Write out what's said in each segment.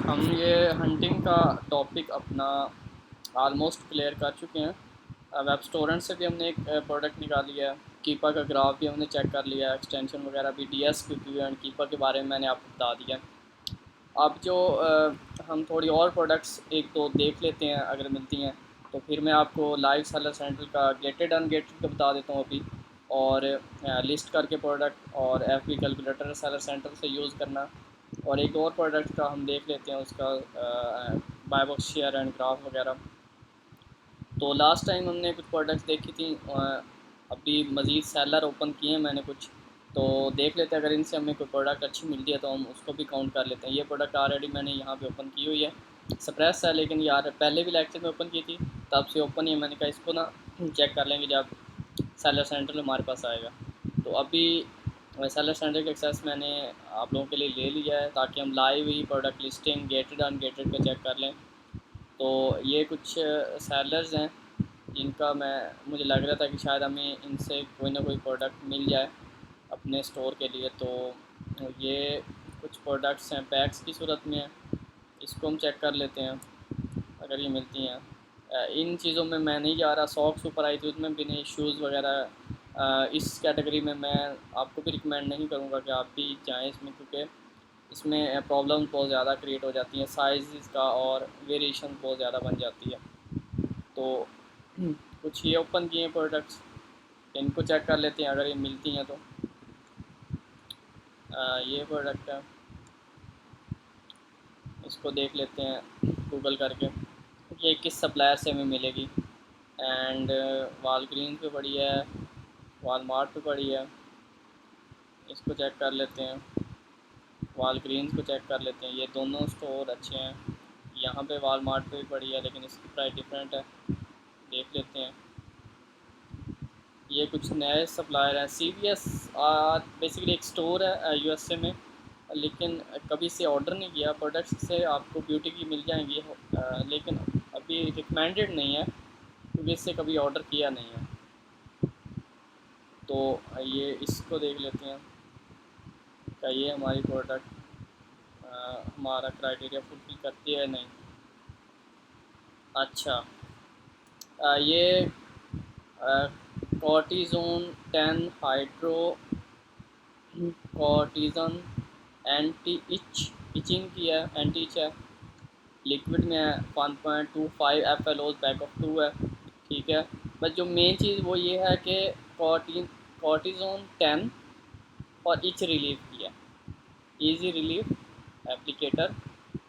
हम ये हंटिंग का टॉपिक अपना आलमोस्ट क्लियर कर चुके हैं। वेब स्टोरेंट से भी हमने एक प्रोडक्ट निकाल लिया है। कीपा का ग्राफ भी हमने चेक कर लिया है, एक्सटेंशन वगैरह भी, D S Q Q and कीपा के बारे में मैंने आपको बता दिया। अब जो हम थोड़ी और प्रोडक्ट्स एक तो देख लेते हैं अगर मिलती हैं, तो फिर मैं आपको लाइव सेलर सेंटर का गेटेड अनगेटेड का बता देता हूँ अभी, और लिस्ट करके प्रोडक्ट और F B calculator seller centre से यूज़ करना। और एक और प्रोडक्ट का हम देख लेते हैं उसका buy box share and graph वगैरह। तो लास्ट टाइम हमने कुछ प्रोडक्ट्स देखी थी, अभी मज़ीद सेलर ओपन किए हैं मैंने कुछ, तो देख लेते हैं अगर इनसे हमें कोई प्रोडक्ट अच्छी मिलती है तो हम उसको भी काउंट कर लेते हैं। ये प्रोडक्ट ऑलरेडी मैंने यहाँ पे ओपन की हुई है, सप्रेस है, लेकिन यार पहले भी लेक्चर में ओपन की थी, तब से ओपन ही है। मैंने कहा इसको ना चेक कर लेंगे जब सेलर सेंटर हमारे पास आएगा। तो अभी सेलर सेंटर का एक्सेस मैंने आप लोगों के लिए ले लिया है ताकि हम लाइव ही प्रोडक्ट लिस्टिंग गेटेड अनगेटेड का चेक कर लें। तो ये कुछ सेलर्स हैं जिनका मुझे लग रहा था कि शायद हमें इनसे कोई ना कोई प्रोडक्ट मिल जाए अपने स्टोर के लिए। तो ये कुछ प्रोडक्ट्स हैं, पैक्स की सूरत में है, इसको हम चेक कर लेते हैं अगर ये मिलती हैं। इन चीज़ों में मैं नहीं जा रहा, सॉक्स ऊपर आई थी उसमें भी नहीं, शूज़ वगैरह इस कैटेगरी में मैं आपको भी रिकमेंड नहीं करूँगा कि आप भी जाएँ इसमें, क्योंकि इसमें प्रॉब्लम बहुत ज़्यादा क्रिएट हो जाती हैं, साइज़ का और वेरिएशन बहुत ज़्यादा बन जाती है। तो कुछ ये ओपन किए प्रोडक्ट्स, इनको चेक कर लेते हैं अगर ये मिलती हैं तो। ये प्रोडक्ट है, इसको देख लेते हैं गूगल करके ये किस सप्लायर से हमें मिलेगी। एंड वालग्रीन पे पड़ी है, वालमार्ट पे पड़ी है, इसको चेक कर लेते हैं। वालग्रीन्स को चेक कर लेते हैं, ये दोनों स्टोर अच्छे हैं। यहाँ पे वालमार्ट पे भी पड़ी है लेकिन इसकी प्राइस डिफरेंट है, देख लेते हैं। ये कुछ नए सप्लायर हैं, सी वी एस बेसिकली एक स्टोर है यूएसए में, लेकिन कभी से ऑर्डर नहीं किया। प्रोडक्ट्स से आपको ब्यूटी की मिल जाएंगी, लेकिन अभी रिकमेंडेड नहीं है क्योंकि इससे कभी ऑर्डर किया नहीं है। तो ये इसको देख लेते हैं क्या ये हमारी प्रोडक्ट हमारा क्राइटेरिया फुलफिल करती है नहीं। अच्छा, ये कॉर्टिज़ोन 10 हाइड्रो कॉर्टिज़न एंटी इचिंग की है, एंटी इच है, लिक्विड में है, 1.25 एफ एल ओज, बैक ऑफ 2 है, ठीक है। बस जो मेन चीज़ वो ये है कि कॉर्टिज़ोन 10 और इच रिलीफ की है, इजी रिलीफ एप्लीकेटर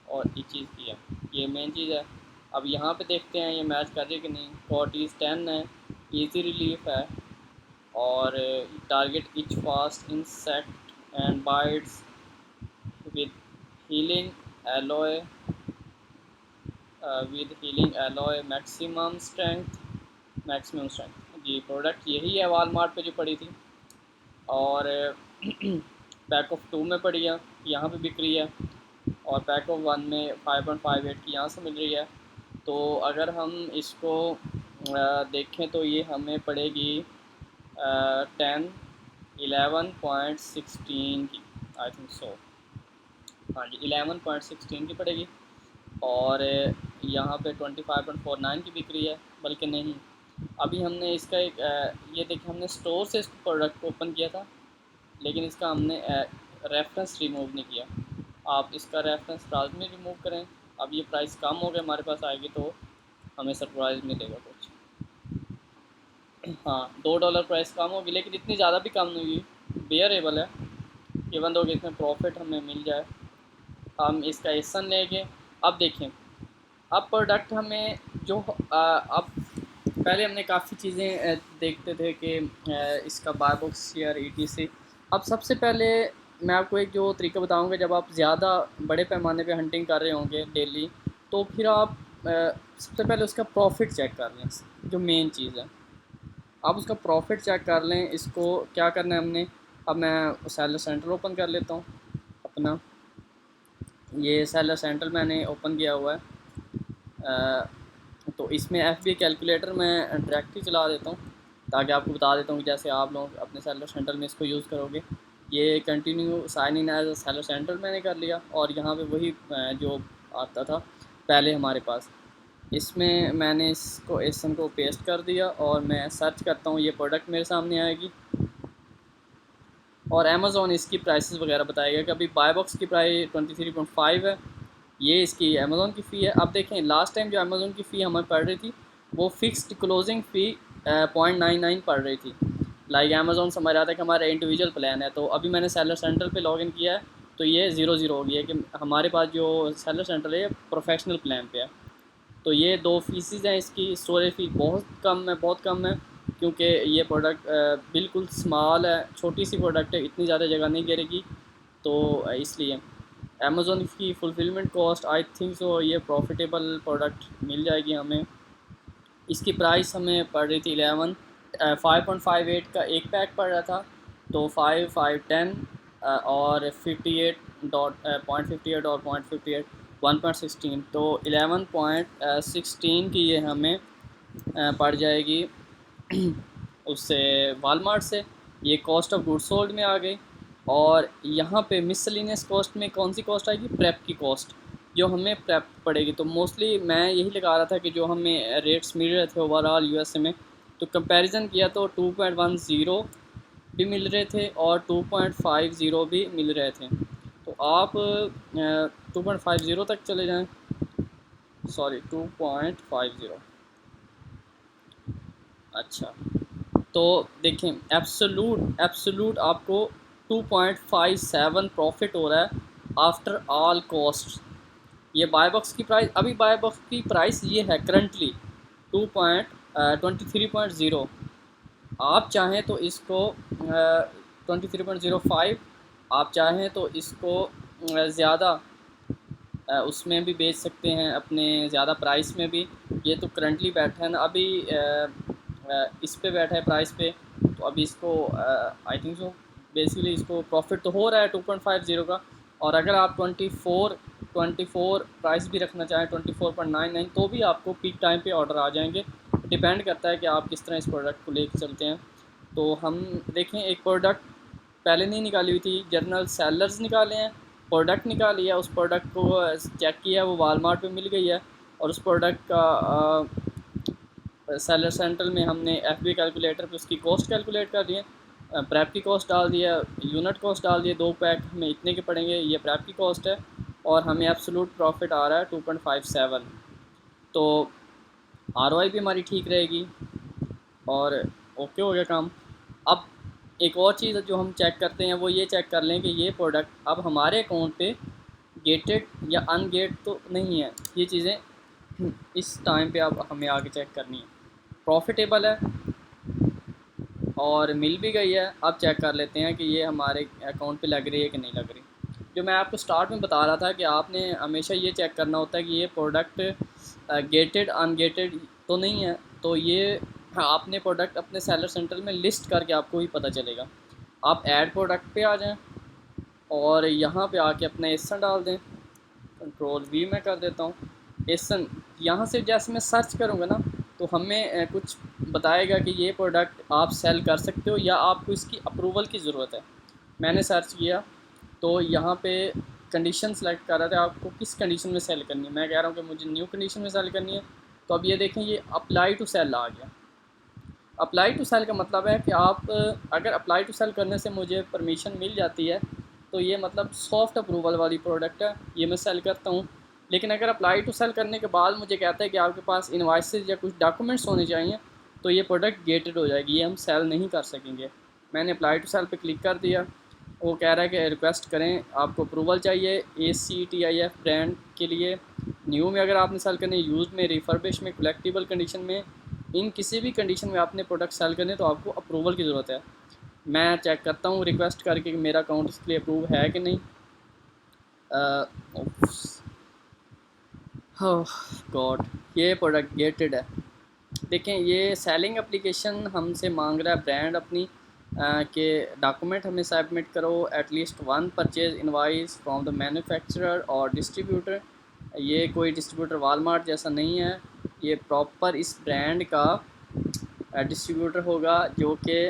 और इचीज़ की है, ये मेन चीज़ है। अब यहाँ पे देखते हैं ये मैच कर रही है कि नहीं। कॉर्टिज़ 10 है, इजी रिलीफ है, और target itch fast insect and bites with healing aloe, maximum strength जी। प्रोडक्ट यही है वालमार्ट पे जो पड़ी थी, और पैक ऑफ 2 में पड़ी है, यहाँ पे बिक रही है, और पैक ऑफ 1 में 5.58 की यहाँ से मिल रही है। तो अगर हम इसको देखें तो ये हमें पड़ेगी 11.16 की, आई थिंक सो, हाँ जी 11.16 की पड़ेगी। और यहाँ पे 25.49 की बिक रही है, बल्कि नहीं, अभी हमने इसका एक ये देखिए हमने स्टोर से इस प्रोडक्ट को ओपन किया था, लेकिन इसका हमने रेफरेंस रिमूव नहीं किया। आप इसका रेफरेंस लाजमी रिमूव करें। अब ये प्राइस कम हो गया हमारे पास आएगी तो हमें सरप्राइज़ मिलेगा कुछ। हाँ, $2 प्राइस कम होगी, लेकिन इतनी ज़्यादा भी कम नहीं हुई, बेयरेबल है। इवन दो कि इसमें प्रॉफिट हमें मिल जाए, हम इसका एसन लेंगे। अब देखें, अब प्रोडक्ट हमें जो अब पहले हमने काफ़ी चीज़ें देखते थे कि इसका बाय बॉक्स शेयर ETC। अब सबसे पहले मैं आपको एक जो तरीका बताऊंगा, जब आप ज़्यादा बड़े पैमाने पे हंटिंग कर रहे होंगे डेली, तो फिर आप सबसे पहले उसका प्रॉफिट चेक कर लें, जो मेन चीज़ है। आप उसका प्रॉफिट चेक कर लें। इसको क्या करना है हमने, अब मैं सेलर सेंटर ओपन कर लेता हूँ अपना। ये सेलर सेंटर मैंने ओपन किया हुआ है, तो इसमें FB कैलकुलेटर मैं डायरेक्ट ही चला देता हूँ ताकि आपको बता देता हूँ कि जैसे आप लोग अपने सेलर सेंटर में इसको यूज़ करोगे। ये continue sign in as seller centre मैंने कर लिया, और यहाँ पे वही जो आता था पहले हमारे पास। इसमें मैंने इसको एसन को पेस्ट कर दिया और मैं सर्च करता हूँ, ये प्रोडक्ट मेरे सामने आएगी और अमेज़ॉन इसकी प्राइसेस वगैरह बताएगा कि अभी बाय बॉक्स की प्राइस 23.5 है, ये इसकी अमेज़ॉन की फ़ी है। अब देखें लास्ट टाइम जो अमेज़ॉन की फ़ी हमें पड़ रही थी वो फ़िक्स्ड क्लोजिंग फ़ी 0.99 पड़ रही थी। लाइक अमेज़ॉन समझ रहा था कि हमारा इंडिविजुअल प्लान है, तो अभी मैंने सेलर सेंटर पे लॉगिन किया है तो ये 0 हो गया है कि हमारे पास जो सेलर सेंटर है प्रोफेशनल प्लान पे है। तो ये दो फीसिस हैं, इसकी स्टोरेज फ़ी बहुत कम है, बहुत कम है, क्योंकि ये प्रोडक्ट बिल्कुल स्मॉल है, छोटी सी प्रोडक्ट है, इतनी ज़्यादा जगह नहीं घेरेगी, तो इसलिए अमेज़ॉन की fulfilment cost I think so ये प्रॉफिटेबल प्रोडक्ट मिल जाएगी हमें। इसकी प्राइस हमें पड़ रही थी 5.58 का एक पैक पड़ रहा था, तो 5, 5, 10 और 58.58 और 0.58 1.16, तो 11.16 की ये हमें पड़ जाएगी उससे वालमार्ट से। ये कॉस्ट ऑफ गुड्स सोल्ड में आ गई। और यहाँ पे मिसलिनियस कॉस्ट में कौन सी कॉस्ट आएगी, प्रेप की कॉस्ट, जो हमें प्रेप पड़ेगी। तो मोस्टली मैं यही लगा रहा था कि जो हमें रेट्स मिल रहे थे ओवरऑल यूएसए में, तो कंपैरिजन किया तो 2.10 भी मिल रहे थे और 2.50 भी मिल रहे थे। तो आप 2.50 तक चले जाएं, सॉरी 2.50, अच्छा, तो देखें एब्सोलूट आपको 2.57 प्रॉफिट हो रहा है आफ्टर ऑल कॉस्ट। ये बाय बॉक्स की प्राइस, अभी बाय बॉक्स की प्राइस ये है करंटली 23.0। आप चाहें तो इसको 23.05, आप चाहें तो इसको ज़्यादा उसमें भी बेच सकते हैं, अपने ज़्यादा प्राइस में भी। ये तो करंटली बैठा है ना अभी इस पे बैठा है प्राइस पे, तो अभी इसको आई थिंक सो बेसिकली इसको प्रॉफिट तो हो रहा है 2.50 का। और अगर आप 24 प्राइस भी रखना चाहें 24.99, तो भी आपको पीक टाइम पे ऑर्डर आ जाएंगे। डिपेंड करता है कि आप किस तरह इस प्रोडक्ट को लेकर चलते हैं। तो हम देखें, एक प्रोडक्ट पहले नहीं निकाली हुई थी, जर्नल सेलर्स निकाले हैं, प्रोडक्ट निकाली है, उस प्रोडक्ट को चेक किया, वो वालमार्ट पे मिल गई है। और उस प्रोडक्ट का सेलर सेंटर में हमने एफबी कैलकुलेटर पे उसकी कॉस्ट कैलकुलेट कर दी है, प्रेप की कॉस्ट डाल दिया, यूनिट कॉस्ट डाल दिए, 2 पैक हमें इतने के पड़ेंगे, ये प्रेप की कॉस्ट है, और हमें एब्सोल्यूट प्रॉफिट आ रहा है 2.57। तो आरओआई भी हमारी ठीक रहेगी और ओके हो गया काम। अब एक और चीज़ जो हम चेक करते हैं वो ये चेक कर लें कि ये प्रोडक्ट अब हमारे अकाउंट पे गेटेड या अनगेट तो नहीं है। ये चीज़ें इस टाइम पे अब हमें आगे चेक करनी है। प्रॉफिटेबल है और मिल भी गई है। अब चेक कर लेते हैं कि ये हमारे अकाउंट पे लग रही है कि नहीं लग रही। जो मैं आपको स्टार्ट में बता रहा था कि आपने हमेशा ये चेक करना होता है कि ये प्रोडक्ट गेटेड अनगेटेड तो नहीं है। तो ये आपने प्रोडक्ट अपने सेलर सेंटर में लिस्ट करके आपको ही पता चलेगा। आप ऐड प्रोडक्ट पे आ जाएं और यहाँ पे आके अपना एसन डाल दें। कंट्रोल वी में कर देता हूँ एसन। यहाँ से जैसे मैं सर्च करूँगा ना, तो हमें कुछ बताएगा कि ये प्रोडक्ट आप सेल कर सकते हो या आपको इसकी अप्रूवल की ज़रूरत है। मैंने सर्च किया तो यहाँ पे कंडीशन सेलेक्ट कर रहा था, आपको किस कंडीशन में सेल करनी है। मैं कह रहा हूँ कि मुझे न्यू कंडीशन में सेल करनी है। तो अब ये देखें, ये अप्लाई टू सेल आ गया। अप्लाई टू सेल का मतलब है कि आप अगर अप्लाई टू सेल करने से मुझे परमिशन मिल जाती है तो ये मतलब सॉफ्ट अप्रूवल वाली प्रोडक्ट है, ये मैं सेल करता हूँ। लेकिन अगर अप्लाई टू सेल करने के बाद मुझे कहता है कि आपके पास इनवाइसेस या कुछ डॉक्यूमेंट्स होने चाहिए, तो ये प्रोडक्ट गेटेड हो जाएगी, ये हम सेल नहीं कर सकेंगे। मैंने अप्लाई टू सेल पे क्लिक कर दिया। वो कह रहा है कि रिक्वेस्ट करें, आपको अप्रूवल चाहिए ACTIF ब्रांड के लिए। न्यू में अगर आपने सेल करने, यूज़ में, रिफर्बिश में, कलेक्टिबल कंडीशन में, इन किसी भी कंडीशन में आपने प्रोडक्ट सेल करने तो आपको अप्रूवल की ज़रूरत है। मैं चेक करता हूँ रिक्वेस्ट करके कि मेरा अकाउंट इसके लिए अप्रूव है कि नहीं। गॉड, ये प्रोडक्ट गेटेड है। देखें, ये सेलिंग एप्लीकेशन हमसे मांग रहा है ब्रांड अपनी के डॉक्यूमेंट हमें सबमिट करो, at least 1 purchase invoice from the manufacturer और डिस्ट्रीब्यूटर। ये कोई डिस्ट्रीब्यूटर वालमार्ट जैसा नहीं है, ये प्रॉपर इस ब्रांड का डिस्ट्रीब्यूटर होगा, जो कि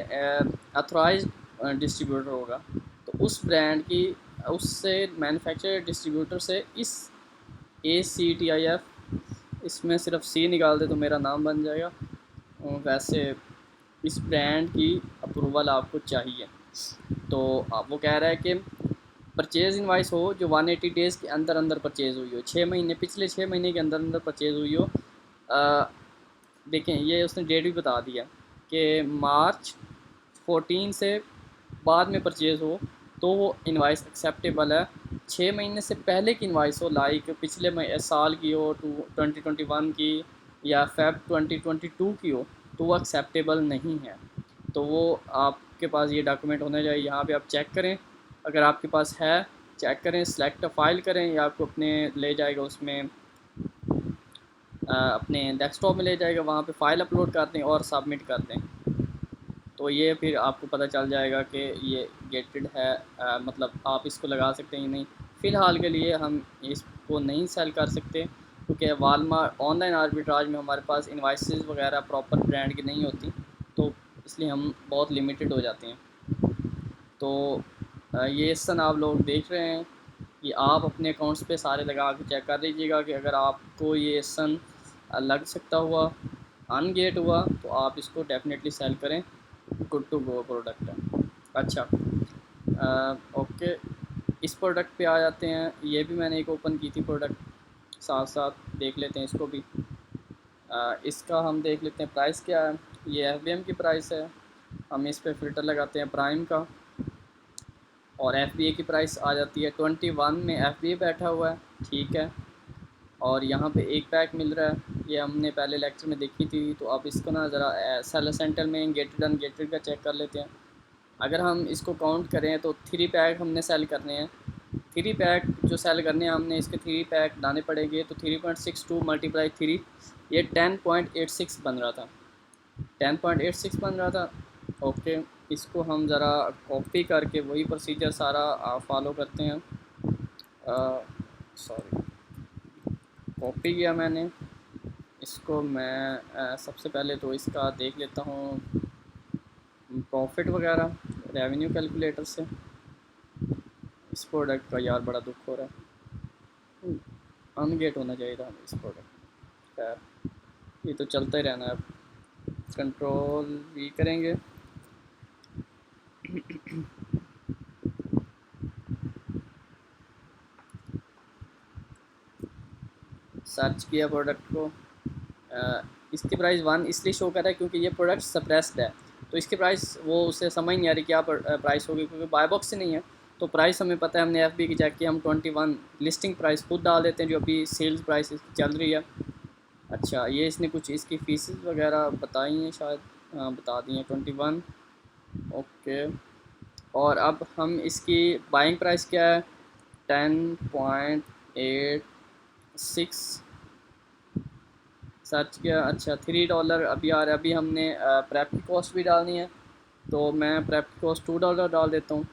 अथोराइज डिस्ट्रीब्यूटर होगा। तो उस ब्रांड की, उससे मैन्युफैक्चरर डिस्ट्रीब्यूटर से इस ACTIF, इसमें सिर्फ C निकाल दे तो मेरा नाम बन जाएगा। वैसे इस ब्रांड की अप्रूवल आपको चाहिए। तो अब वो कह रहा है कि परचेज़ इनवाइस हो जो 180 डेज़ के अंदर अंदर परचेज़ हुई हो, 6 महीने, पिछले 6 महीने के अंदर अंदर परचेज़ हुई हो। देखें ये उसने डेट भी बता दिया कि मार्च 14 से बाद में परचेज़ हो तो वो इनवाइस एक्सेप्टेबल है। 6 महीने से पहले की इनवाइस हो, लाइक पिछले साल की हो, 2021 की या फेब 2022 की हो, तो वो एक्सेप्टेबल नहीं है। तो वो आपके पास ये डॉक्यूमेंट होना चाहिए। यहाँ पे आप चेक करें, अगर आपके पास है चेक करें, सेलेक्ट फाइल करें, या आपको अपने ले जाएगा उसमें अपने डेस्कटॉप में ले जाएगा, वहाँ पे फ़ाइल अपलोड कर दें और सबमिट कर दें। तो ये फिर आपको पता चल जाएगा कि ये गेटेड है, मतलब आप इसको लगा सकते हैं नहीं। फ़िलहाल के लिए हम इसको नहीं सेल कर सकते क्योंकि वालमार्ट ऑनलाइन आर्बिट्राज में हमारे पास इनवाइसेस वगैरह प्रॉपर ब्रांड की नहीं होती, तो इसलिए हम बहुत लिमिटेड हो जाते हैं। तो ये सन आप लोग देख रहे हैं कि आप अपने अकाउंट्स पे सारे लगा के चेक कर लीजिएगा कि अगर आपको ये सन लग सकता हुआ, अनगेट हुआ, तो आप इसको डेफिनेटली सेल करें। गुड टू गो प्रोडक्ट है। अच्छा, ओके, इस प्रोडक्ट पे आ जाते हैं। ये भी मैंने एक ओपन की थी प्रोडक्ट, साथ साथ देख लेते हैं इसको भी। इसका हम देख लेते हैं प्राइस क्या है। ये FBM की प्राइस है। हम इस पर फ़िल्टर लगाते हैं प्राइम का, और FBA की प्राइस आ जाती है 21 में। FBA बैठा हुआ है, ठीक है। और यहाँ पे एक पैक मिल रहा है, ये हमने पहले लेक्चर में देखी थी। तो आप इसको ना ज़रा सेलर सेंटर में गेटेड अनगेटेड का चेक कर लेते हैं। अगर हम इसको काउंट करें तो 3 पैक हमने सेल करने हैं। 3 पैक जो सेल करने हैं हमने, इसके 3 पैक लाने पड़ेंगे। तो 3.62 मल्टीप्लाई 3, ये 10.86 बन रहा था, 10.86 बन रहा था। ओके, इसको हम ज़रा कॉपी करके वही प्रोसीजर सारा फॉलो करते हैं। सॉरी, कॉपी किया मैंने इसको। मैं सबसे पहले तो इसका देख लेता हूँ प्रॉफिट वगैरह रेवेन्यू कैलकुलेटर से। इस प्रोडक्ट का यार बड़ा दुख हो रहा है, अनगेट होना चाहिए था इस प्रोडक्ट। खैर ये तो चलता ही रहना है। अब कंट्रोल वी करेंगे। सर्च किया प्रोडक्ट को। इसकी प्राइस 1 इसलिए शो कर रहा है क्योंकि ये प्रोडक्ट सप्रेस्ड है, तो इसकी प्राइस वो उसे समझ नहीं आ रही क्या प्राइस होगी, क्योंकि बाय बॉक्स से नहीं है। तो प्राइस हमें पता है, हमने FB की चेक किया, हम 21 लिस्टिंग प्राइस खुद डाल देते हैं जो अभी सेल्स प्राइस चल रही है। अच्छा, ये इसने कुछ इसकी फीस वगैरह बताई हैं शायद, हाँ बता दी हैं 21। ओके, और अब हम इसकी बाइंग प्राइस क्या है, 10.86 सर्च किया। अच्छा, $3 अभी आ रहा है। अभी हमने प्रेप की कॉस्ट भी डालनी है, तो मैं प्रेप की कॉस्ट $2 डाल देता हूँ।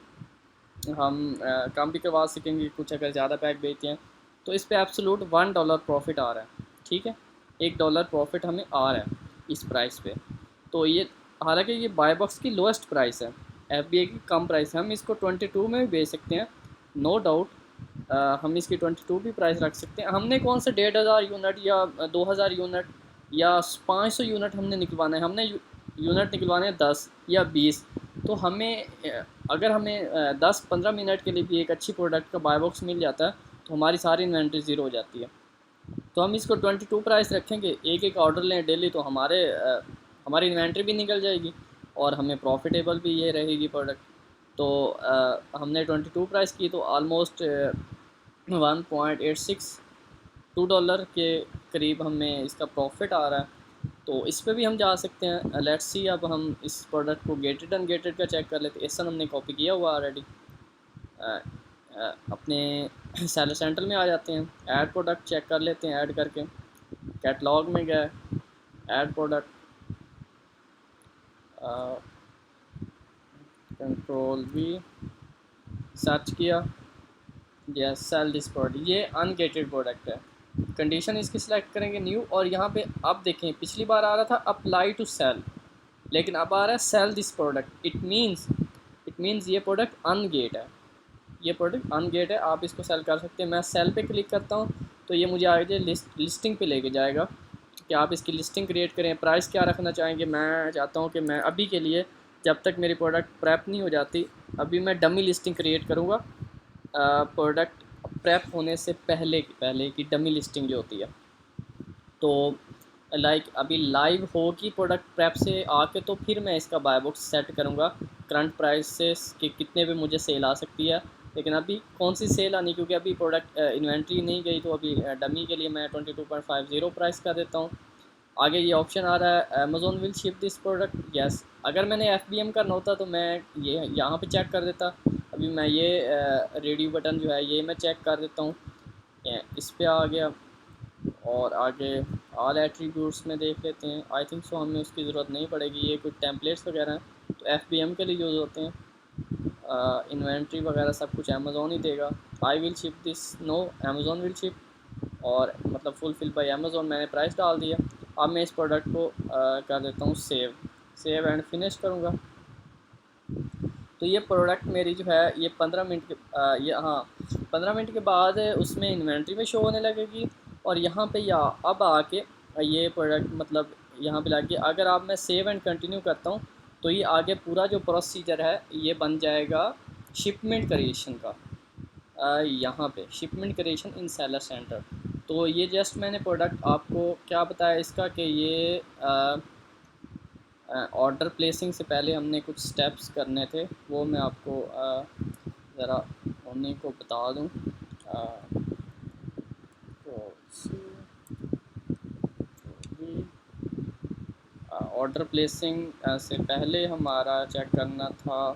हम कम भी करवा सकेंगे कुछ अगर ज़्यादा पैक बेचते हैं। तो इस पे एब्सोल्यूट $1 प्रॉफिट आ रहा है, ठीक है, $1 प्रॉफिट हमें आ रहा है इस प्राइस पे। तो ये हालांकि ये बाय बॉक्स की लोएस्ट प्राइस है, FBA की कम प्राइस है। हम इसको 22 में भी बेच सकते हैं, नो डाउट। हम इसकी 22 भी प्राइस रख सकते हैं। हमने कौन सा 1,500 यूनिट या 2,000 यूनिट या 500 यूनिट हमने निकलवाना है, हमने यूनिट निकलवाने हैं 10 या 20। तो हमें अगर हमें 10-15 मिनट के लिए भी एक अच्छी प्रोडक्ट का बाय बॉक्स मिल जाता है तो हमारी सारी इन्वेंट्री ज़ीरो हो जाती है। तो हम इसको 22 प्राइस रखेंगे, एक एक ऑर्डर लें डेली, तो हमारी इन्वेंट्री भी निकल जाएगी और हमें प्रॉफिटेबल भी ये रहेगी प्रोडक्ट। तो हमने 22 प्राइस की, तो ऑलमोस्ट 1.86 $2 के करीब हमें इसका प्रॉफिट आ रहा है। तो इस पे भी हम जा सकते हैं। लेट्स सी, अब हम इस प्रोडक्ट को गेटेड अनगेटेड का चेक कर लेते हैं। ऐसा हमने कॉपी किया हुआ ऑलरेडी। अपने सेलर सेंटर में आ जाते हैं, ऐड प्रोडक्ट चेक कर लेते हैं। ऐड करके कैटलॉग में गए, add product, control we, search किया, यस सेल दिस प्रोडक्ट। ये अनगेटेड प्रोडक्ट है। कंडीशन इसकी सिलेक्ट करेंगे न्यू, और यहाँ पे आप देखें पिछली बार आ रहा था अप्लाई टू सेल, लेकिन अब आ रहा है sell this product. It means ये प्रोडक्ट अनगेट है, ये प्रोडक्ट अनगेट है। आप इसको सेल कर सकते हैं। मैं सेल पे क्लिक करता हूँ तो ये मुझे आगे लिस्टिंग पे लेके जाएगा कि आप इसकी लिस्टिंग क्रिएट करें। प्राइस क्या रखना चाहेंगे, मैं चाहता हूँ कि मैं अभी के लिए जब तक मेरी प्रोडक्ट प्रेप नहीं हो जाती, अभी मैं डमी लिस्टिंग क्रिएट करूँगा। प्रोडक्ट प्रेप होने से पहले की डमी लिस्टिंग जो होती है, तो लाइक अभी लाइव होगी प्रोडक्ट प्रेप से आके, तो फिर मैं इसका बाय बॉक्स सेट करूँगा करंट प्राइस से कि कितने पे मुझे सेल आ सकती है। लेकिन अभी कौन सी सेल आनी, क्योंकि अभी प्रोडक्ट इन्वेंट्री नहीं गई, तो अभी डमी के लिए मैं 22.50 प्राइस का देता हूँ। आगे ये ऑप्शन आ रहा है Amazon will ship this product, yes. अगर मैंने FBM करना होता तो मैं ये यहाँ पे चेक कर देता। अभी मैं ये रेडियो बटन जो है ये मैं चेक कर देता हूँ, इस पे आ गया। और आगे ऑल एट्रीब्यूट्स में देख लेते हैं। आई थिंक सो हमें उसकी ज़रूरत नहीं पड़ेगी, ये कुछ टेम्पलेट्स वगैरह हैं तो FBM के लिए यूज़ होते हैं। इन्वेंट्री वगैरह सब कुछ अमेज़ोन ही देगा। I will ship this, no, Amazon will ship, और मतलब फुलफिल बाय अमेज़ोन मैंने प्राइस डाल दिया। अब मैं इस प्रोडक्ट को कर देता हूँ सेव एंड फिनिश करूँगा। तो ये प्रोडक्ट मेरी जो है ये 15 मिनट के ये हाँ 15 मिनट के बाद उसमें इन्वेंट्री में शो होने लगेगी। और यहाँ पे या अब आके ये प्रोडक्ट मतलब यहाँ पे लाके अगर आप मैं सेव एंड कंटिन्यू करता हूँ तो ये आगे पूरा जो प्रोसीजर है ये बन जाएगा शिपमेंट क्रिएशन का। यहाँ पे शिपमेंट क्रिएशन इन सेलर सेंटर। तो ये जस्ट मैंने प्रोडक्ट आपको क्या बताया इसका कि ये ऑर्डर प्लेसिंग से पहले हमने कुछ स्टेप्स करने थे, वो मैं आपको ज़रा उन्हीं को बता दूं। ऑर्डर प्लेसिंग से पहले हमारा चेक करना था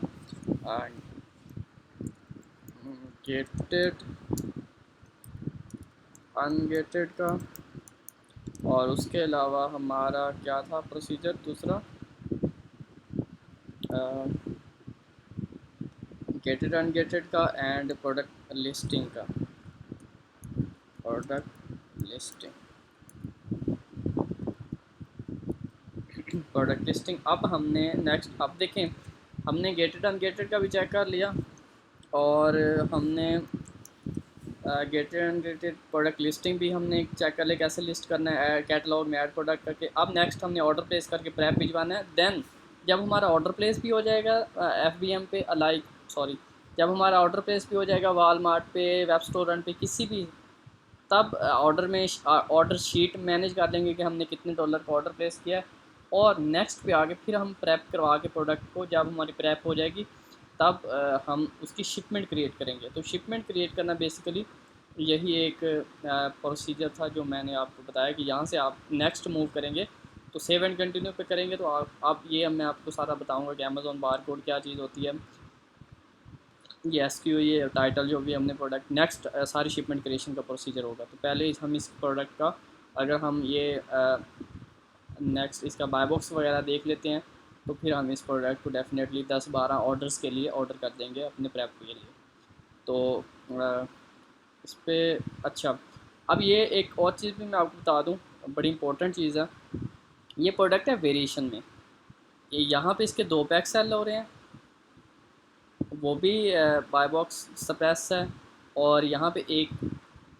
गेटेड अनगेटेड का, और उसके अलावा हमारा क्या था प्रोसीजर दूसरा, गेटेड अनगेटेड का एंड प्रोडक्ट लिस्टिंग का। प्रोडक्ट लिस्टिंग प्रोडक्ट लिस्टिंग अब हमने नेक्स्ट, अब देखें हमने गेटेड अनगेटेड का भी चेक कर लिया और हमने गेटेड अनगेटेड प्रोडक्ट लिस्टिंग भी हमने चेक कर लिया कैसे लिस्ट करना है कैटलॉग में ऐड प्रोडक्ट करके। अब नेक्स्ट हमने ऑर्डर प्लेस करके प्रेप भिजवाना है। देन जब हमारा ऑर्डर प्लेस भी हो जाएगा FBM पे जब हमारा ऑर्डर प्लेस भी हो जाएगा वालमार्ट पे, वेब स्टोर पे, किसी भी, तब ऑर्डर में ऑर्डर शीट मैनेज कर लेंगे कि हमने कितने डॉलर का ऑर्डर प्लेस किया है। और नेक्स्ट पे आगे फिर हम प्रेप करवा के प्रोडक्ट को, जब हमारी प्रेप हो जाएगी तब हम उसकी शिपमेंट क्रिएट करेंगे। तो शिपमेंट क्रिएट करना बेसिकली यही एक प्रोसीजर था जो मैंने आपको बताया कि यहाँ से आप नेक्स्ट मूव करेंगे तो सेव एंड कंटिन्यू पे करेंगे तो आप ये मैं आपको सारा बताऊंगा कि अमेज़ॉन बारकोड क्या चीज़ होती है, ये SKU, ये टाइटल जो भी हमने प्रोडक्ट नेक्स्ट सारी शिपमेंट क्रिएशन का प्रोसीजर होगा। तो पहले हम इस प्रोडक्ट का अगर हम ये नेक्स्ट इसका बाय बॉक्स वगैरह देख लेते हैं तो फिर हम इस प्रोडक्ट को डेफिनेटली 10-12 ऑर्डर्स के लिए ऑर्डर कर देंगे अपने प्रेप के लिए। तो इस पर अच्छा, अब ये एक और चीज़ भी मैं आपको बता दूं, बड़ी इंपॉर्टेंट चीज़ है। ये प्रोडक्ट है वेरिएशन में, ये यहाँ पे इसके 2 पैक सेल हो रहे हैं, वो भी बाय बॉक्स सप्रेस है। और यहाँ पे एक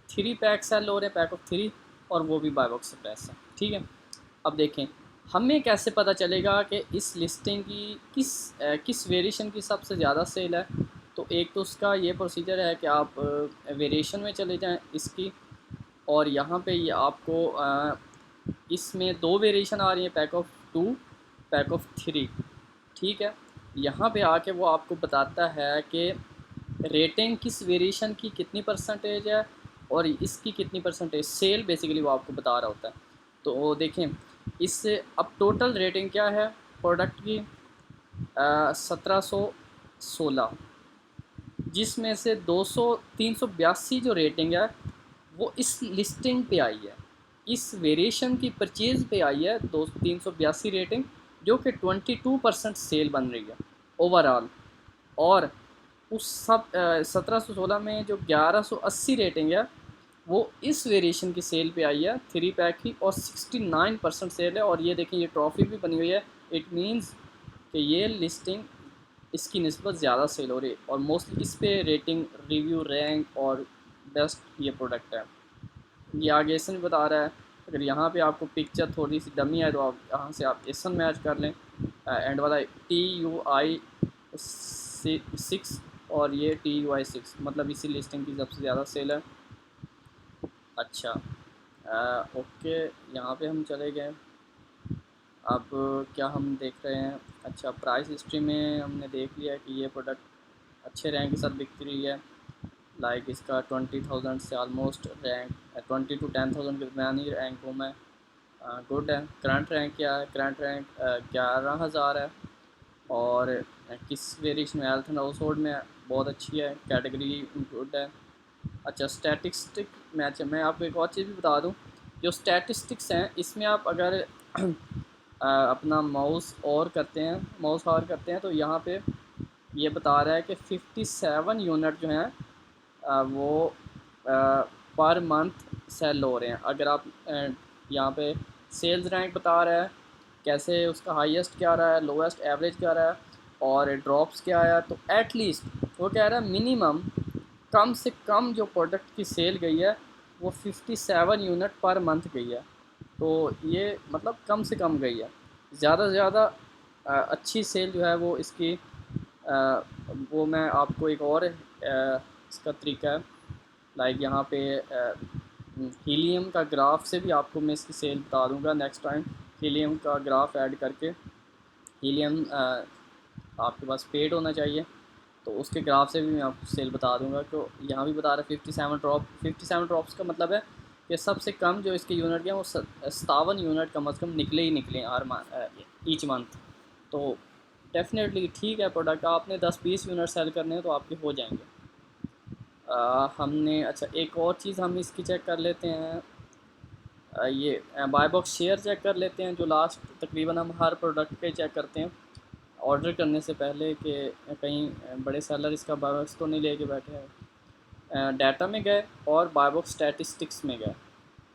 3 पैक सेल हो रहे हैं, पैक ऑफ 3, और वो भी बाय बॉक्स सप्रेस है। ठीक है, अब देखें हमें कैसे पता चलेगा कि इस लिस्टिंग की किस वेरिएशन की सबसे ज़्यादा सेल है। तो एक तो उसका ये प्रोसीजर है कि आप वेरिएशन में चले जाएं इसकी, और यहाँ पे ये आपको इसमें 2 वेरिएशन आ रही है, पैक ऑफ 2, पैक ऑफ 3। ठीक है, यहाँ पे आके वो आपको बताता है कि रेटिंग किस वेरिएशन की कितनी परसेंटेज है और इसकी कितनी परसेंटेज सेल, बेसिकली वो आपको बता रहा होता है। तो देखें इससे अब टोटल रेटिंग क्या है प्रोडक्ट की, 1716, जिसमें से 382 जो रेटिंग है वो इस लिस्टिंग पे आई है, इस वेरिएशन की परचेज़ पे आई है 382 रेटिंग, जो कि 22% सेल बन रही है ओवरऑल। और उस सब 1716 में जो 1180 रेटिंग है वो इस वेरिएशन की सेल पे आई है 3 पैक की, और 69% सेल है। और ये देखें ये ट्रॉफी भी बनी हुई है, इट मींस कि ये लिस्टिंग इसकी निस्बत ज़्यादा सेल हो रही है और मोस्टली इस पे रेटिंग, रिव्यू, रैंक और बेस्ट ये प्रोडक्ट है। ये आगे एसन बता रहा है। अगर यहाँ पे आपको पिक्चर थोड़ी सी डमी है तो आप यहाँ से आप एसन मैच कर लें। एंड वाला TUI6 और ये TUI6, मतलब इसी लिस्टिंग की सबसे ज़्यादा सेल है। अच्छा, ओके, यहाँ पे हम चले गए। अब क्या हम देख रहे हैं? अच्छा, प्राइस हिस्ट्री में हमने देख लिया कि ये प्रोडक्ट अच्छे रैंक के साथ बिक रही है। लाइक इसका 20,000 से आलमोस्ट रैंक 20 to 10,000 के दरमियान ही रैंकों में गुड है। करंट रैंक क्या है? करंट रैंक 11,000 है। और किस वेरिएशन में? हेल्थ एंड हाउस होल्ड में बहुत अच्छी है, कैटेगरी गुड है। अच्छा, स्टैटिस्टिक मैच है। मैं आपको एक और चीज़ भी बता दूं, जो स्टैटिस्टिक्स हैं इसमें आप अगर अपना माउस और करते हैं तो यहाँ पे ये बता रहा है कि 57 यूनिट जो हैं वो पर मंथ सेल हो रहे हैं। अगर आप यहाँ पे सेल्स रैंक बता रहा है, कैसे उसका हाईएस्ट क्या रहा है, लोएस्ट एवरेज क्या रहा है और ड्रॉप्स क्या आया, तो एटलीस्ट वो कह रहा है मिनिमम कम से कम जो प्रोडक्ट की सेल गई है वो 57 यूनिट पर मंथ गई है। तो ये मतलब कम से कम गई है। ज़्यादा से ज़्यादा अच्छी सेल जो है वो इसकी वो मैं आपको एक और इसका तरीका है। लाइक यहाँ पे हीलियम का ग्राफ से भी आपको मैं इसकी सेल बता दूँगा नेक्स्ट टाइम। हीलियम का ग्राफ ऐड करके, हीलियम आपके पास पेड होना चाहिए, तो उसके ग्राफ से भी मैं आपको सेल बता दूंगा। तो यहाँ भी बता रहा है 57 ड्रॉप्स का मतलब है कि सबसे कम जो इसके यूनिट हैं वो 57 यूनिट कम अज़ कम निकले ही निकले हर ईच मंथ। तो डेफिनेटली ठीक है प्रोडक्ट। आपने 10-20 यूनिट सेल करने हैं तो आपके हो जाएंगे। हमने अच्छा एक और चीज़ हम इसकी चेक कर लेते हैं। ये बाय बॉक्स शेयर चेक कर लेते हैं, जो लास्ट तकरीबन हम हर प्रोडक्ट पे चेक करते हैं ऑर्डर करने से पहले कि कहीं बड़े सेलर इसका बाय बॉक्स तो नहीं लेके बैठे हैं। डाटा में गए और बाय बॉक्स स्टैटिस्टिक्स में गए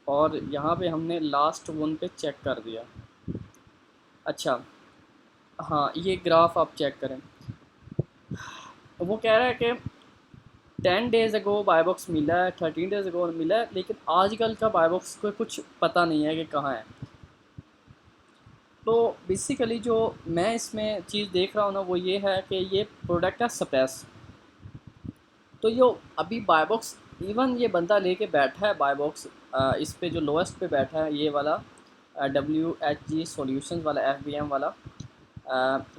और यहाँ पे हमने लास्ट वन पे चेक कर दिया। अच्छा, हाँ, ये ग्राफ आप चेक करें। वो कह रहा है कि 10 डेज़ अगो बाय बॉक्स मिला है, 13 डेज़ अगो मिला है, लेकिन आजकल का बाय बॉक्स को कुछ पता नहीं है कि कहाँ है। तो बेसिकली जो मैं इसमें चीज़ देख रहा हूँ ना वो ये है कि ये प्रोडक्ट है सप्रेस। तो यो अभी बाय बॉक्स इवन ये बंदा लेके बैठा है बाय बॉक्स, इस पे जो लोएस्ट पे बैठा है ये वाला WHG सॉल्यूशंस वाला FBM वाला।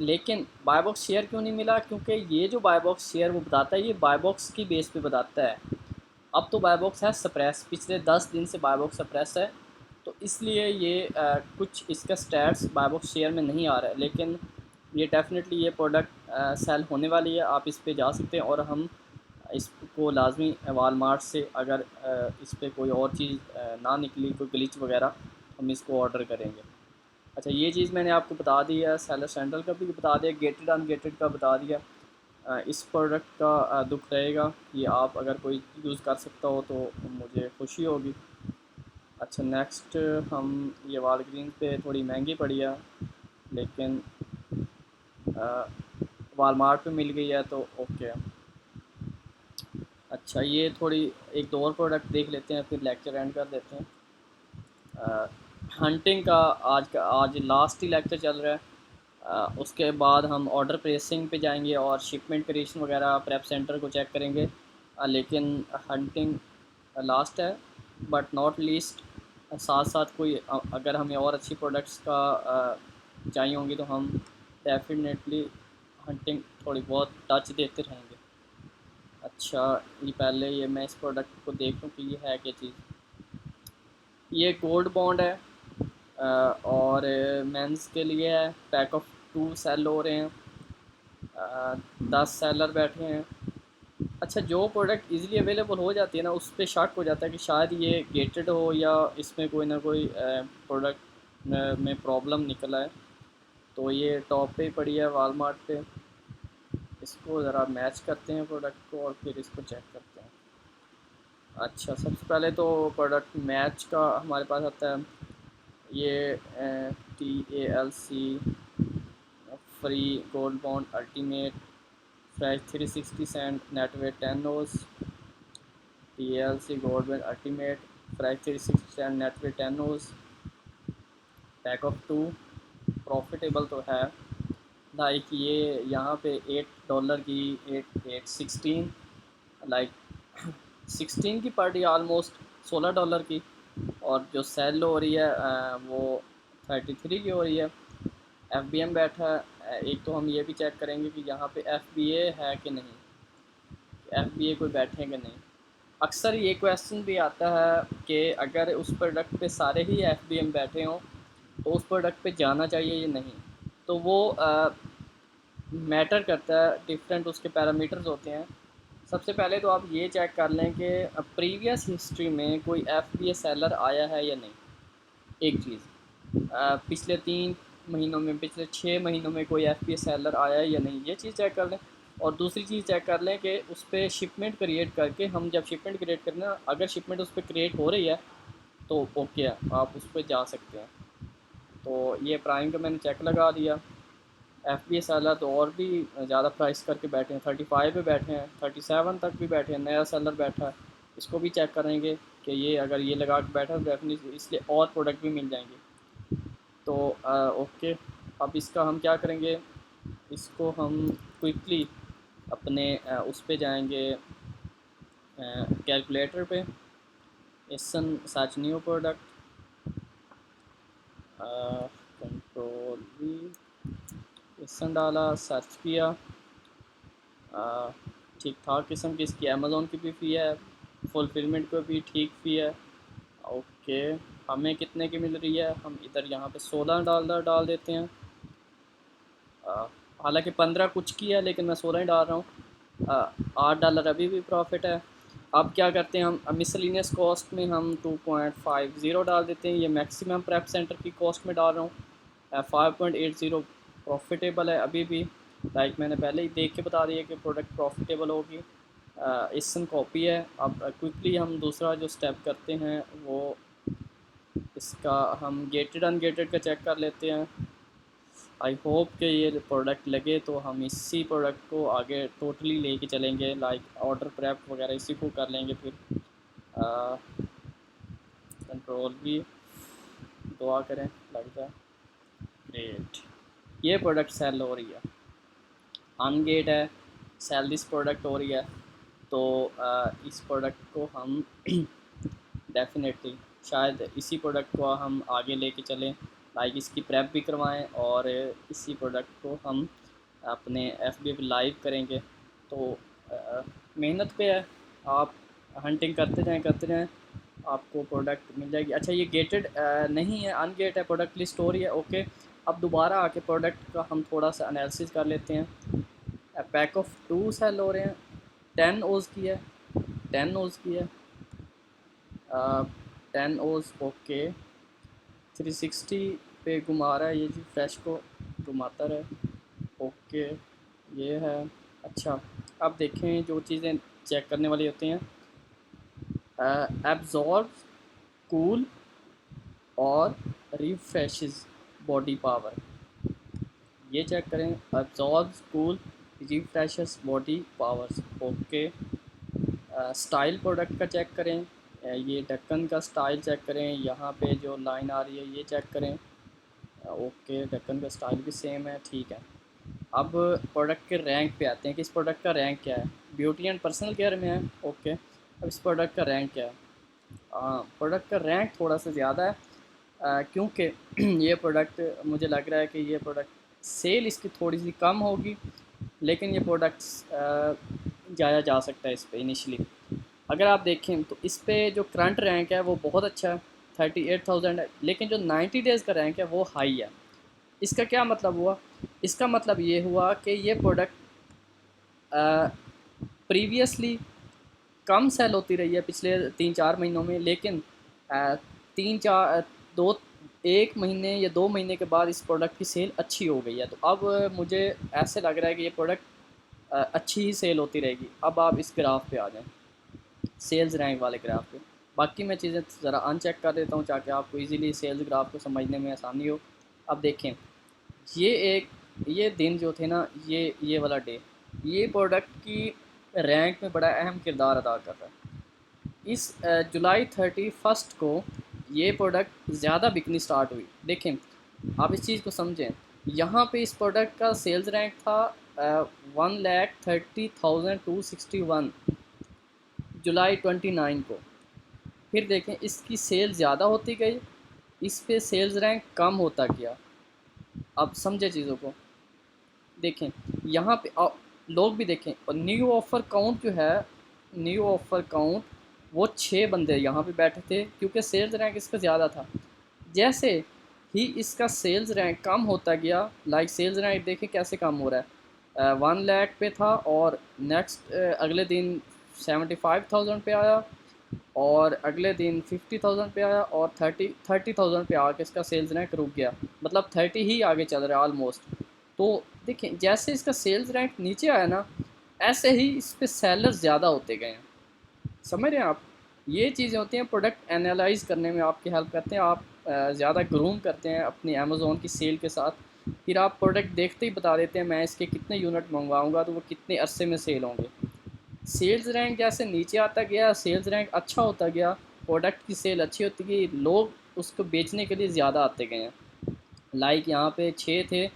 लेकिन बाय बॉक्स शेयर क्यों नहीं मिला? क्योंकि ये जो बाय बॉक्स शेयर वो बताता है ये बाय बॉक्स की बेस पे बताता है। अब तो बाय बॉक्स है सप्रेस, पिछले 10 दिन से बाय बॉक्स सप्रेस है, तो इसलिए ये कुछ इसका स्टैट्स बाय बॉक्स शेयर में नहीं आ रहा है। लेकिन ये डेफिनेटली ये प्रोडक्ट सेल होने वाली है। आप इस पे जा सकते हैं और हम इसको लाजमी वालमार्ट से अगर इस पर कोई और चीज़ ना निकली, कोई ग्लिच वगैरह, हम इसको ऑर्डर करेंगे। अच्छा, ये चीज़ मैंने आपको बता दी है, सेलर सेंट्रल का भी बता दिया, गेटेड अनगेटेड का बता दिया। इस प्रोडक्ट का दुख रहेगा कि आप अगर कोई यूज़ कर सकता हो तो मुझे खुशी होगी। अच्छा, नेक्स्ट हम ये वालग्रीन पे थोड़ी महंगी पड़ी है, लेकिन वालमार्ट पे मिल गई है तो ओके। अच्छा, ये थोड़ी एक दो और प्रोडक्ट देख लेते हैं फिर लेक्चर एंड कर देते हैं। हंटिंग का आज लास्ट ही लेक्चर चल रहा है। उसके बाद हम ऑर्डर प्लेसिंग पे जाएंगे और शिपमेंट क्रिएशन वगैरह प्रेप सेंटर को चेक करेंगे। लेकिन हंटिंग लास्ट है बट नॉट लीस्ट। साथ साथ कोई अगर हमें और अच्छी प्रोडक्ट्स का चाहिए होंगी तो हम डेफिनेटली हंटिंग थोड़ी बहुत टच देते रहेंगे। अच्छा, ये पहले ये मैं इस प्रोडक्ट को देख लूँ कि ये है क्या चीज़। ये गोल्ड बॉन्ड है और मेंस के लिए है। पैक ऑफ 2 सेल हो रहे हैं, 10 सेलर बैठे हैं। अच्छा, जो प्रोडक्ट इजीली अवेलेबल हो जाती है ना उस पर शक हो जाता है कि शायद ये गेटेड हो या इसमें कोई ना कोई प्रोडक्ट में प्रॉब्लम निकला है। तो ये टॉप पे ही पड़ी है वालमार्ट पे। इसको ज़रा मैच करते हैं प्रोडक्ट को और फिर इसको चेक करते हैं। अच्छा, सबसे पहले तो प्रोडक्ट मैच का हमारे पास आता है ये TALC free gold bond ultimate fresh 360 scent net weight 10 नोज TALC gold bond ultimate fresh 360 net with 10 नोज, पैक ऑफ 2, प्रॉफिटेबल तो है। लाइक ये यहाँ पे $8 की 8 8 16, लाइक 16 की पार्टी ऑलमोस्ट $16 की, और जो सेल हो रही है वो 33 की हो रही है। एफ बी एम बैठा है। एक तो हम ये भी चेक करेंगे कि यहाँ पे एफ बी ए है कि नहीं, एफ बी ए कोई बैठे कि नहीं। अक्सर ये क्वेश्चन भी आता है कि अगर उस प्रोडक्ट पे सारे ही एफ बी एम बैठे हों तो उस प्रोडक्ट पे जाना चाहिए या नहीं। तो वो मैटर करता है, डिफरेंट उसके पैरामीटर्स होते हैं। सबसे पहले तो आप ये चेक कर लें कि प्रीवियस हिस्ट्री में कोई एफ बी ए सेलर आया है या नहीं। एक चीज़, पिछले 3 महीनों में, पिछले 6 महीनों में कोई एफ बी ए सेलर आया है या नहीं, ये चीज़ चेक कर लें। और दूसरी चीज़ चेक कर लें कि उस पर शिपमेंट क्रिएट करके, हम जब शिपमेंट क्रिएट करना, अगर शिपमेंट उस पर क्रिएट हो रही है तो ओके है, आप उस पर जा सकते हैं। तो ये प्राइम का मैंने चेक लगा दिया। एफ बी ए सेलर तो और भी ज़्यादा प्राइस करके बैठे हैं, 35 पे बैठे हैं, 37 तक भी बैठे हैं। नया सेलर बैठा है, इसको भी चेक करेंगे कि ये अगर ये लगा के बैठा है डेफिनेटली इसलिए और प्रोडक्ट भी मिल जाएंगे। तो ओके, अब इसका हम क्या करेंगे, इसको हम क्विकली अपने उस पे जाएंगे, कैलकुलेटर पे, ASIN search new product, control V, ASIN डाला, सर्च किया, ठीक ठाक किस्म की इसकी अमेज़ोन की भी फ़ी है, फुलफिलमेंट को भी ठीक फ़ी है। ओके, हमें कितने की मिल रही है, हम इधर यहाँ पे $16 डाल देते हैं। हालांकि 15 कुछ की है लेकिन मैं 16 ही डाल रहा हूँ। $8 अभी भी प्रॉफिट है। अब क्या करते हैं, हम मिसलिनियस कॉस्ट में हम 2.50 डाल देते हैं। ये मैक्सिमम प्रेप सेंटर की कॉस्ट में डाल रहा हूँ। 5.80 प्रॉफिटेबल है अभी भी। लाइक मैंने पहले ही देख के बता दिया कि प्रोडक्ट प्रॉफिटेबल होगी। इसम कॉपी है। अब क्विकली हम दूसरा जो स्टेप करते हैं वो इसका हम गेटेड अनगेटेड का चेक कर लेते हैं। आई होप कि ये प्रोडक्ट लगे तो हम इसी प्रोडक्ट को आगे टोटली लेके चलेंगे, लाइक ऑर्डर प्रेप वगैरह इसी को कर लेंगे फिर। कंट्रोल भी, दुआ करें लग जाए। ग्रेट, ये प्रोडक्ट सेल हो रही है, अनगेट है, सेल दिस प्रोडक्ट हो रही है। तो इस प्रोडक्ट को हम डेफिनेटली शायद इसी प्रोडक्ट को हम आगे लेके चलें, लाइक इसकी प्रेप भी करवाएं और इसी प्रोडक्ट को हम अपने एफ बी पे लाइव करेंगे। तो मेहनत पे है, आप हंटिंग करते जाएं, आपको प्रोडक्ट मिल जाएगी। अच्छा, ये गेटेड नहीं है, अनगेट है, प्रोडक्ट लिस्ट हो रही है। ओके, अब दोबारा आके प्रोडक्ट का हम थोड़ा सा एनालिसिस कर लेते हैं। पैक ऑफ 2 सेल हो रहे हैं, 10 ओज़ की है, 10 ओज़ की है, 10 ओज़। ओके, 360 पे घुमा रहा है ये जी, फ्रेश को घुमाता रहे। ओके, ये है। अच्छा, अब देखें जो चीज़ें चेक करने वाली होती हैं, एब्जॉर्ब, कूल और रिफ्रेशेस बॉडी पावर, ये चेक करें। Absorb, cool, refreshes body powers. Okay, style product का चेक करें, ये ढक्कन का स्टाइल चेक करें, यहाँ पे जो लाइन आ रही है ये चेक करें। ओके, ढक्कन का स्टाइल भी सेम है, ठीक है। अब प्रोडक्ट के रैंक पे आते हैं कि इस प्रोडक्ट का रैंक क्या है। ब्यूटी एंड पर्सनल केयर में है। ओके, अब इस प्रोडक्ट का रैंक क्या है। प्रोडक्ट का रैंक थोड़ा सा ज़्यादा है, क्योंकि ये प्रोडक्ट मुझे लग रहा है कि ये प्रोडक्ट सेल इसकी थोड़ी सी कम होगी, लेकिन ये प्रोडक्ट्स जाया जा सकता है इस पर इनिशली। अगर आप देखें तो इस पे जो करंट रैंक है वो बहुत अच्छा है, 38,000 है, लेकिन जो 90 डेज़ का रैंक है वो हाई है। इसका क्या मतलब हुआ, इसका मतलब ये हुआ कि ये प्रोडक्ट प्रीवियसली कम सेल होती रही है पिछले 3-4 महीनों में, लेकिन तीन चार दो 1 महीने या 2 महीने के बाद इस प्रोडक्ट की सेल अच्छी हो गई है। तो अब मुझे ऐसे लग रहा है कि ये प्रोडक्ट अच्छी ही सेल होती रहेगी। अब आप इस ग्राफ पे आ जाएं, सेल्स रैंक वाले ग्राफ पे। बाकी मैं चीज़ें ज़रा अनचेक कर देता हूँ ताकि आपको इजीली सेल्स ग्राफ को समझने में आसानी हो। अब देखें, ये दिन जो थे ना, ये वाला डे, ये प्रोडक्ट की रैंक में बड़ा अहम किरदार अदा कर रहा है। इस जुलाई 31 को ये प्रोडक्ट ज़्यादा बिकनी स्टार्ट हुई। देखें, आप इस चीज़ को समझें, यहाँ पे इस प्रोडक्ट का सेल्स रैंक था 1,30,261 जुलाई 29 को। फिर देखें इसकी सेल ज़्यादा होती गई, इस पे सेल्स रैंक कम होता गया। अब समझे चीज़ों को। देखें यहाँ पे लोग भी देखें, और न्यू ऑफ़र काउंट जो है, न्यू ऑफ़र काउंट वो 6 बंदे यहाँ पे बैठे थे क्योंकि सेल्स रैंक इसका ज़्यादा था। जैसे ही इसका सेल्स रैंक कम होता गया, लाइक सेल्स रैंक देखें कैसे कम हो रहा है। 1 लाख पे था और नेक्स्ट अगले दिन 75,000 पे आया, और अगले दिन 50,000 पे आया, और 30,000 पे आके इसका सेल्स रैंक रुक गया। मतलब 30 ही आगे चल रहा है ऑलमोस्ट। तो देखें जैसे इसका सेल्स रैंक नीचे आया ना, ऐसे ही इस पे सेलर्स ज़्यादा होते गए हैं। समझ रहे हैं आप? ये चीज़ें होती हैं, प्रोडक्ट एनालाइज करने में आपकी हेल्प करते हैं। आप ज़्यादा ग्रूम करते हैं अपनी अमेज़ोन की सेल के साथ, फिर आप प्रोडक्ट देखते ही बता देते हैं मैं इसके कितने यूनिट मंगवाऊंगा तो वो कितने अरसे में सेल होंगे। सेल्स रैंक जैसे नीचे आता गया, सेल्स रैंक अच्छा होता गया, प्रोडक्ट की सेल अच्छी होती गई, लोग उसको बेचने के लिए ज़्यादा आते गए हैं। लाइक यहाँ पे 6 थे,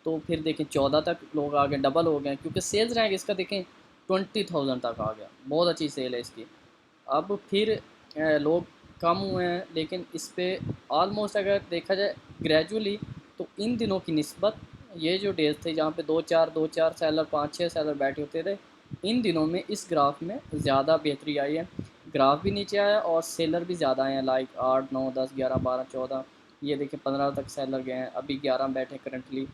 तो फिर देखें 14 तक लोग आ गए, डबल हो गए, क्योंकि सेल्स रैंक इसका देखें 20,000 तक आ गया। बहुत अच्छी सेल है इसकी। अब फिर लोग कम हुए हैं, लेकिन इस पे ऑलमोस्ट अगर देखा जाए ग्रेजुअली, तो इन दिनों की निस्बत ये जो डेज थे जहाँ पे दो चार सेलर, 5-6 सेलर बैठे होते थे, इन दिनों में इस ग्राफ में ज़्यादा बेहतरी आई है। ग्राफ भी नीचे आया और सेलर भी ज़्यादा आए हैं, लाइक 8, 9, 10, 11, 12, 14, ये देखिए 15 तक सेलर गए हैं, अभी 11 बैठे करंटली।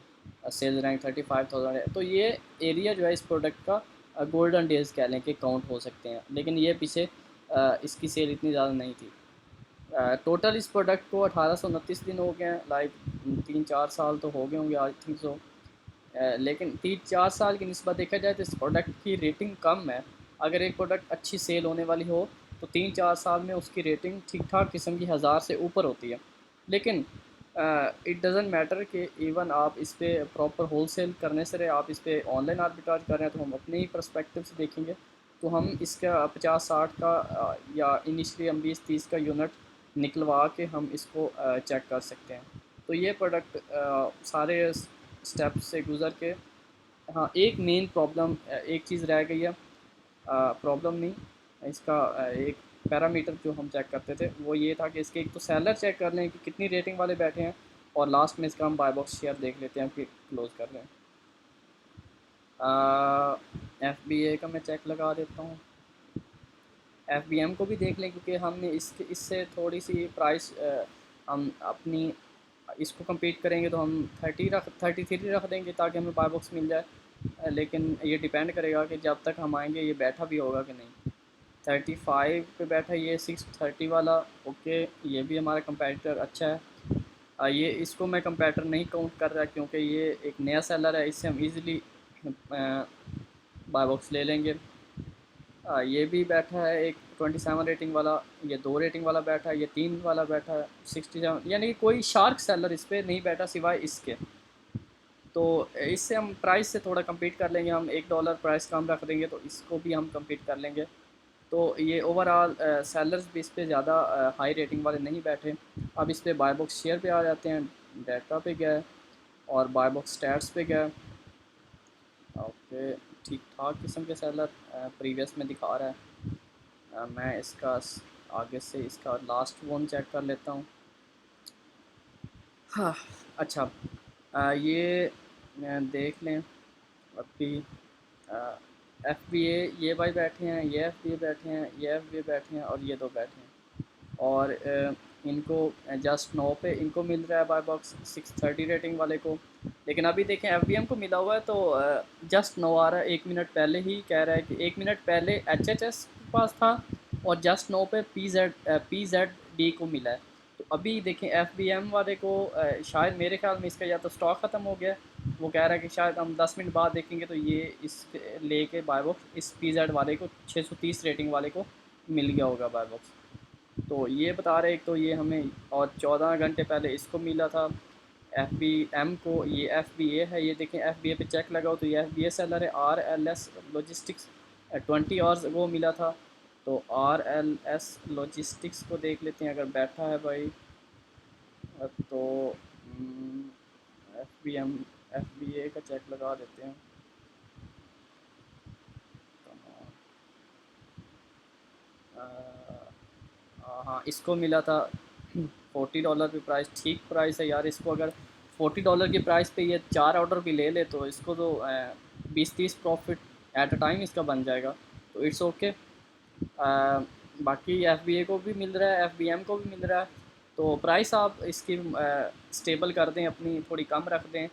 सेल रैंक 35,000 है। तो ये एरिया जो है इस प्रोडक्ट का गोल्डन डेज कह लें कि काउंट हो सकते हैं, लेकिन ये पीछे इसकी सेल इतनी ज़्यादा नहीं थी। टोटल इस प्रोडक्ट को 1829 दिन हो गए हैं, लाइक 3-4 साल तो हो गए होंगे आई थिंक सो। लेकिन 3-4 साल की निस्बत देखा जाए तो इस प्रोडक्ट की रेटिंग कम है। अगर एक प्रोडक्ट अच्छी सेल होने वाली हो तो 3-4 साल में उसकी रेटिंग ठीक ठाक किस्म की 1000 से ऊपर होती है। लेकिन इट डज़ंट मैटर कि इवन आप इस पर प्रॉपर होल सेल करने से रहे, आप इस पर ऑनलाइन आर्बिट्राज कर रहे हैं, तो हम अपने ही परस्पेक्टिव से देखेंगे तो हम इसका 50-60 का या इनिशली हम 20-30 का यूनिट निकलवा के हम इसको चेक कर सकते हैं। तो ये प्रोडक्ट सारे स्टेप्स से गुज़र के, हाँ एक मेन प्रॉब्लम, एक चीज़ रह गई है, प्रॉब्लम नहीं, इसका एक पैरामीटर जो हम चेक करते थे वो ये था कि इसके एक तो सेलर चेक कर लें कि कितनी रेटिंग वाले बैठे हैं, और लास्ट में इसका हम बाय बॉक्स शेयर देख लेते हैं, फिर क्लोज़ कर लें। FBA का मैं चेक लगा देता हूँ, FBM को भी देख लें, क्योंकि हमने इससे थोड़ी सी प्राइस हम अपनी इसको compete करेंगे तो हम 33 रख देंगे ताकि हमें बाय बॉक्स मिल जाए। लेकिन ये डिपेंड करेगा कि जब तक हम आएंगे ये बैठा भी होगा कि नहीं। 35 पे बैठा, ये 630 वाला, ओके, ये भी हमारा कंपेटिटर अच्छा है। ये इसको मैं कंपेटिटर नहीं काउंट कर रहा क्योंकि ये एक नया सेलर है, इससे हम इजीली बाय बॉक्स ले लेंगे। ये भी बैठा है एक 27 रेटिंग वाला, ये 2 रेटिंग वाला बैठा है, ये 3 वाला बैठा है 67, यानी कि कोई शार्क सेलर इस पर नहीं बैठा सिवाय इसके। तो इससे हम प्राइस से थोड़ा कम्पीट कर लेंगे, हम $1 प्राइस कम रख देंगे तो इसको भी हम कम्पीट कर लेंगे। तो ये ओवरऑल सेलर्स भी इस पर ज़्यादा हाई रेटिंग वाले नहीं बैठे। अब इस पर बाय बॉक्स शेयर पे आ जाते हैं, डाटा पे गए और बाय बॉक्स स्टैट्स पे गए। ओके, ठीक ठाक किस्म के सेलर प्रीवियस में दिखा रहा है। मैं इसका आगे से इसका लास्ट वन चेक कर लेता हूँ। हाँ, अच्छा, ये देख लें अभी। FBA ये भाई बैठे हैं, ये FBA बैठे हैं, ये FBA बैठे हैं, और ये दो बैठे हैं। और इनको जस्ट 9 पे इनको मिल रहा है बाय बॉक्स 630 रेटिंग वाले को। लेकिन अभी देखें FBM को मिला हुआ है तो जस्ट 9 आ रहा है। 1 मिनट पहले ही कह रहा है कि 1 मिनट पहले HHS के पास था, और जस्ट 9 पे PZD को मिला है। तो अभी देखें FBM वाले को शायद मेरे ख्याल में इसका या तो स्टॉक ख़त्म हो गया, वो कह रहा है कि शायद हम 10 मिनट बाद देखेंगे तो ये इस लेके बाय बॉक्स इस PZ वाले को 630 रेटिंग वाले को मिल गया होगा बाय बॉक्स। तो ये बता रहे एक तो ये हमें, और 14 घंटे पहले इसको मिला था FBM को। ये FBA है, ये देखें FBA पे चेक लगाओ तो ये FBA सेलर है। RLS लॉजिस्टिक्स 20 आवर्स वो मिला था। तो RLS लॉजिस्टिक्स को देख लेते हैं, अगर बैठा है भाई तो FBA का चेक लगा देते हैं। हाँ, इसको मिला था $40 पे प्राइस, ठीक प्राइस है यार। इसको अगर $40 की प्राइस पे ये 4 ऑर्डर भी ले ले तो इसको तो 20-30 प्रॉफिट एट अ टाइम इसका बन जाएगा, तो इट्स ओके। बाकी FBA को भी मिल रहा है, FBM को भी मिल रहा है, तो प्राइस आप इसकी स्टेबल कर दें, अपनी थोड़ी कम रख दें,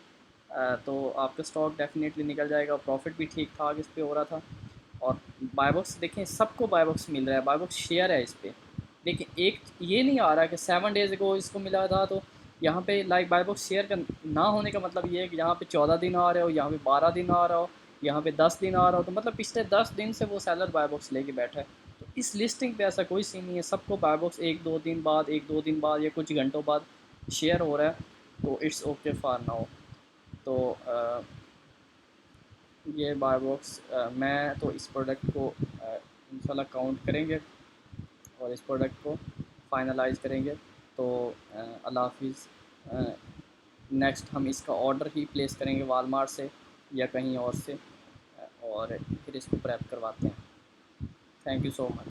तो आपका स्टॉक डेफिनेटली निकल जाएगा। प्रॉफिट भी ठीक ठाक इस पे हो रहा था। और बाय बॉक्स देखें, सबको बाय बॉक्स मिल रहा है, बाय बॉक्स शेयर है इस पर। लेकिन एक ये नहीं आ रहा कि 7 डेज को इसको मिला था तो यहाँ पे लाइक बाय बॉक्स शेयर का ना होने का मतलब ये है कि यहाँ पे 14 दिन आ रहे हो, यहाँ पे 12 दिन आ रहा हो, यहाँ पे 10 दिन आ रहा हो, तो मतलब पिछले 10 दिन से वो सेलर बाय बॉक्स लेके बैठा है। तो इस लिस्टिंग पे ऐसा कोई सीन नहीं है, सबको बाय बॉक्स एक दो दिन बाद या कुछ घंटों बाद शेयर हो रहा है, तो इट्स ओके फॉर नाउ। तो ये बाय बॉक्स मैं तो इस प्रोडक्ट को इंशाल्लाह काउंट करेंगे और इस प्रोडक्ट को फाइनलाइज करेंगे। तो अल्लाह हाफिज़। नेक्स्ट हम इसका ऑर्डर ही प्लेस करेंगे वालमार्ट से या कहीं और से, और फिर इसको प्रेप करवाते हैं। Thank you so much.